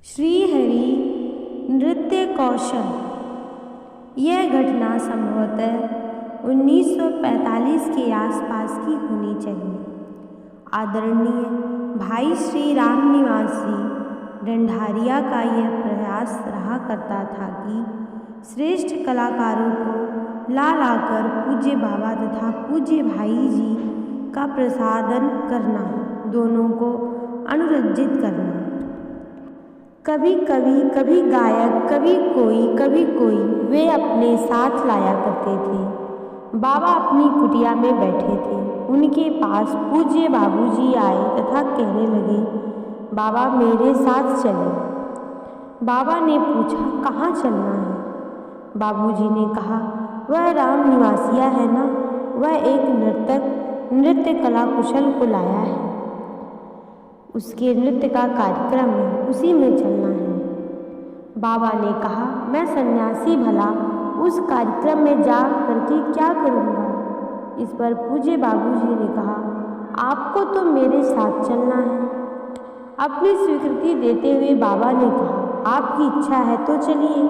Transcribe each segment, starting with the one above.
श्रीहरि नृत्य कौशल। यह घटना संभवतः 1945 के आसपास की होनी चाहिए। आदरणीय भाई श्री राम निवासी ढंढारिया का यह प्रयास रहा करता था कि श्रेष्ठ कलाकारों को ला लाकर पूज्य बाबा तथा पूज्य भाई जी का प्रसादन करना, दोनों को अनुरंजित करना। कभी गायक, कभी कोई वे अपने साथ लाया करते थे। बाबा अपनी कुटिया में बैठे थे। उनके पास पूज्य बाबूजी आए तथा कहने लगे, बाबा मेरे साथ चले। बाबा ने पूछा, कहाँ चलना है? बाबूजी ने कहा, वह राम निवासिया है ना, वह एक नृत्य कला कुशल को लाया है, उसके नृत्य का कार्यक्रम है, उसी में चलना है। बाबा ने कहा, मैं सन्यासी भला उस कार्यक्रम में जा करके क्या करूँगा? इस पर पूज्य बाबूजी ने कहा, आपको तो मेरे साथ चलना है। अपनी स्वीकृति देते हुए बाबा ने कहा, आपकी इच्छा है तो चलिए।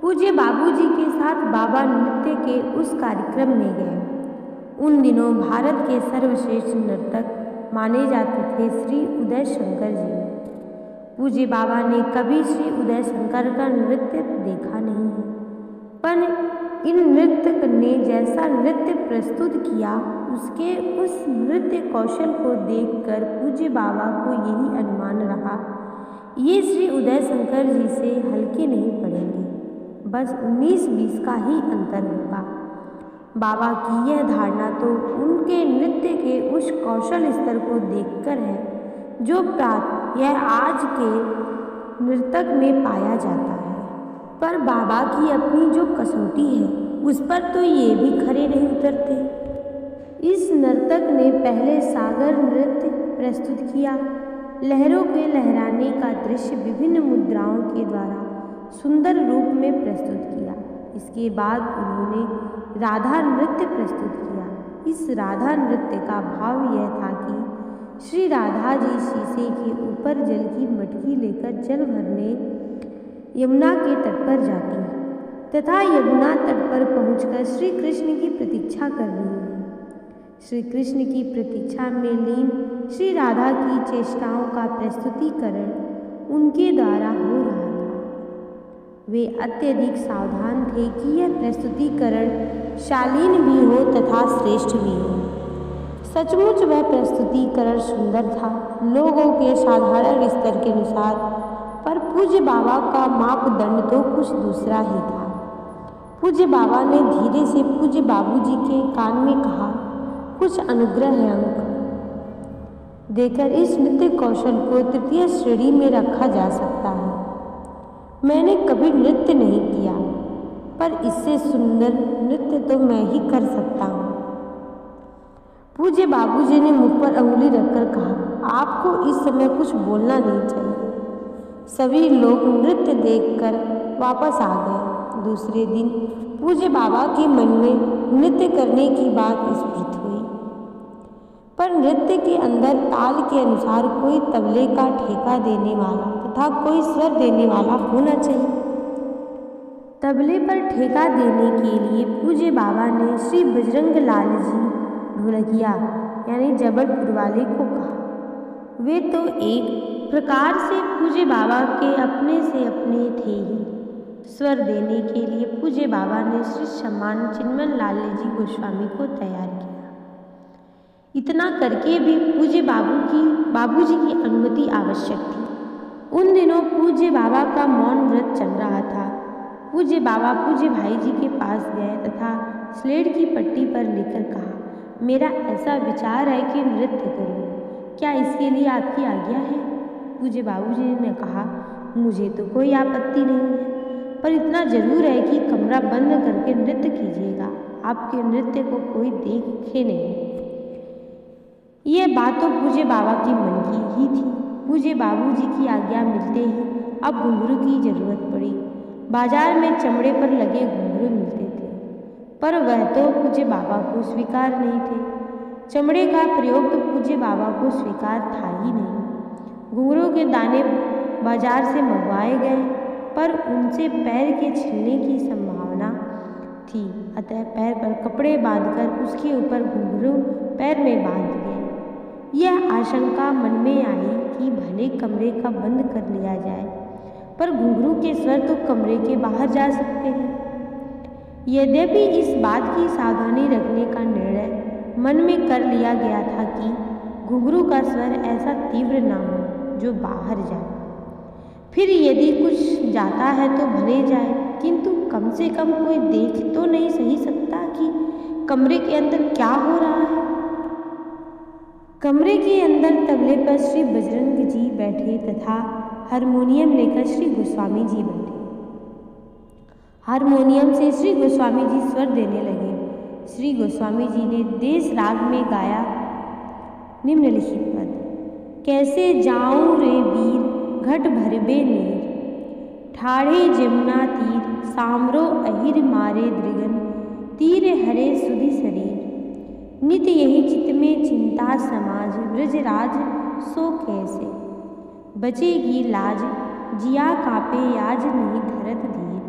पूज्य बाबूजी के साथ बाबा नृत्य के उस कार्यक्रम में गए। उन दिनों भारत के सर्वश्रेष्ठ नर्तक माने जाते थे श्री उदय शंकर जी। पूज्य बाबा ने कभी श्री उदय शंकर का नृत्य देखा नहीं है, पर इन नृत्यक ने जैसा नृत्य प्रस्तुत किया, उसके उस नृत्य कौशल को देखकर पूज्य बाबा को यही अनुमान रहा, ये श्री उदय शंकर जी से हल्के नहीं पड़ेंगे, बस 19-20 का ही अंतर होगा। बाबा की यह धारणा तो उनके नृत्य के उस कौशल स्तर को देखकर है जो यह आज के नर्तक में पाया जाता है। पर बाबा की अपनी जो कसौटी है, उस पर तो ये भी खरे नहीं उतरते। इस नर्तक ने पहले सागर नृत्य प्रस्तुत किया। लहरों के लहराने का दृश्य विभिन्न मुद्राओं के द्वारा सुंदर रूप में प्रस्तुत किया। इसके बाद उन्होंने राधा नृत्य प्रस्तुत किया। इस राधा नृत्य का भाव यह था कि श्री राधा जी शीशे के ऊपर जल की मटकी लेकर जल भरने यमुना के तट पर जाती हैं तथा यमुना तट पर पहुंचकर श्री कृष्ण की प्रतीक्षा कर रही हैं। श्री कृष्ण की प्रतीक्षा में लीन श्री राधा की चेष्टाओं का प्रस्तुतिकरण उनके द्वारा हो रहा था। वे अत्यधिक सावधान थे कि यह प्रस्तुतिकरण शालीन भी हो तथा श्रेष्ठ भी हो। सचमुच वह प्रस्तुतिकरण सुंदर था, लोगों के साधारण स्तर के अनुसार, पर पूज्य बाबा का मापदंड तो कुछ दूसरा ही था। पूज्य बाबा ने धीरे से पूज्य बाबूजी के कान में कहा, कुछ अनुग्रह अंक देकर इस नृत्य कौशल को तृतीय श्रेणी में रखा जा सकता है। मैंने कभी नृत्य नहीं किया, पर इससे सुंदर नृत्य तो मैं ही कर सकता हूँ। पूज्य बाबूजी ने मुख पर अंगुली रखकर कहा, आपको इस समय कुछ बोलना नहीं चाहिए। सभी लोग नृत्य देखकर वापस आ गए। दूसरे दिन पूज्य बाबा के मन में नृत्य करने की बात स्फुरित हुई, पर नृत्य के अंदर ताल के अनुसार कोई तबले का ठेका देने वाला तथा कोई स्वर देने वाला होना चाहिए। तबले पर ठेका देने के लिए पूज्य बाबा ने श्री बजरंग लाल जी ढोलकिया यानी जबलपुर वाले को कहा। वे तो एक प्रकार से पूज्य बाबा के अपने से अपने थे ही। स्वर देने के लिए पूज्य बाबा ने श्री सम्मान चिन्मय लाल जी गोस्वामी को तैयार किया। इतना करके भी पूज्य बाबूजी की अनुमति आवश्यक थी। उन दिनों पूज्य बाबा का मौन व्रत चल रहा था। पूज्य बाबा पूज्य भाई जी के पास गए तथा स्लेट की पट्टी पर लिखकर कहा, मेरा ऐसा विचार है कि नृत्य करूं, क्या इसके लिए आपकी आज्ञा है? पूज्य बाबूजी ने कहा, मुझे तो कोई आपत्ति नहीं है, पर इतना जरूर है कि कमरा बंद करके नृत्य कीजिएगा, आपके नृत्य को कोई देखे नहीं। यह बात तो पूज्य बाबा की मन की ही थी। पूज्य बाबूजी की आज्ञा मिलते ही अब घुंघरू की जरूरत पड़ी। बाजार में चमड़े पर लगे घुंघरू मिलते थे, पर वह तो पूज्य बाबा को स्वीकार नहीं थे। चमड़े का प्रयोग तो पूज्य बाबा को स्वीकार था ही नहीं। घुंघरू के दाने बाजार से मंगवाए गए, पर उनसे पैर के छिलने की संभावना थी, अतः पैर पर कपड़े बांधकर उसके ऊपर घुंघरू पैर में बांध दिए। यह आशंका मन में आई कि भले कमरे का बंद कर लिया जाए, पर घुंघरू के स्वर तो कमरे के बाहर जा सकते हैं। यद्यपि इस बात की सावधानी रखने का निर्णय मन में कर लिया गया था कि घुंघरू का स्वर ऐसा तीव्र न हो जो बाहर जाए। फिर यदि कुछ जाता है तो भले जाए, किंतु कम से कम कोई देख तो नहीं सही सकता कि कमरे के अंदर क्या हो रहा है। कमरे के अंदर तबले पर श्री बजरंग जी बैठे तथा हारमोनियम लेकर श्री गोस्वामी जी बैठे। हारमोनियम से श्री गोस्वामी जी स्वर देने लगे। श्री गोस्वामी जी ने देश राग में गाया निम्नलिखित पद। कैसे जाऊं रे वीर घट भरबे नीर, ठाढ़े जमुना तीर, सामरो अहिर मारे दृगन, तीर हरे सुधि शरीर, नित यही चित्त में चिंता समाज, ब्रजराज सो कैसे, बचेगी लाज, जिया कापे याज नहीं धरत धीर,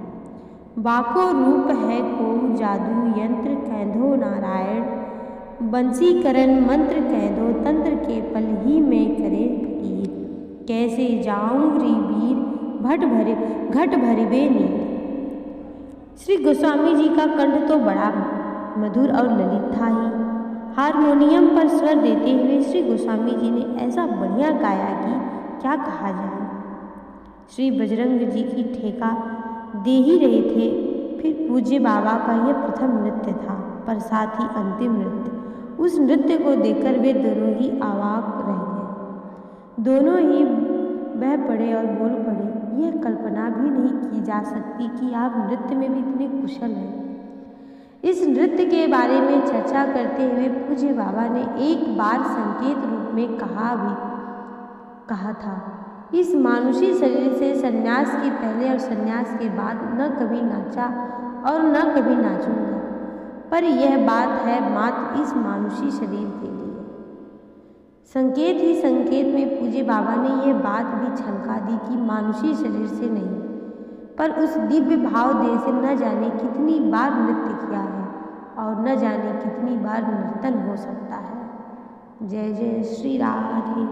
बाको रूप है को जादू यंत्र कैंधो नारायण, बंसीकरण मंत्र कैंधो तंत्र के पल ही में करे फकीर, कैसे जाऊं रे वीर घट भरबे नीर। श्री गोस्वामी जी का कंठ तो बड़ा मधुर और ललित था ही। हारमोनियम पर स्वर देते हुए श्री गोस्वामी जी ने ऐसा बढ़िया गाया कि क्या कहा जाए। श्री बजरंग जी की ठेका दे ही रहे थे। फिर पूज्य बाबा का यह प्रथम नृत्य था, पर साथ ही अंतिम नृत्य। उस नृत्य को देखकर वे दोनों ही अवाक रह गए। दोनों ही बह पड़े और बोल पड़े। यह कल्पना भी नहीं की जा सकती कि आप नृत्य में भी इतने कुशल हैं। इस नृत्य के बारे में चर्चा करते हुए पूज्य बाबा ने एक बार संकेत रूप में कहा था, इस मानुषी शरीर से संन्यास के पहले और संन्यास के बाद न कभी नाचा और न कभी नाचूंगा, पर यह बात है मात्र इस मानुषी शरीर के लिए। संकेत ही संकेत में पूज्य बाबा ने यह बात भी छलका दी कि मानुषी शरीर से नहीं, पर उस दिव्य भाव देह से न जाने कितनी बार नृत्य किया है और न जाने कितनी बार नर्तन हो सकता है। जय जय श्री राधे।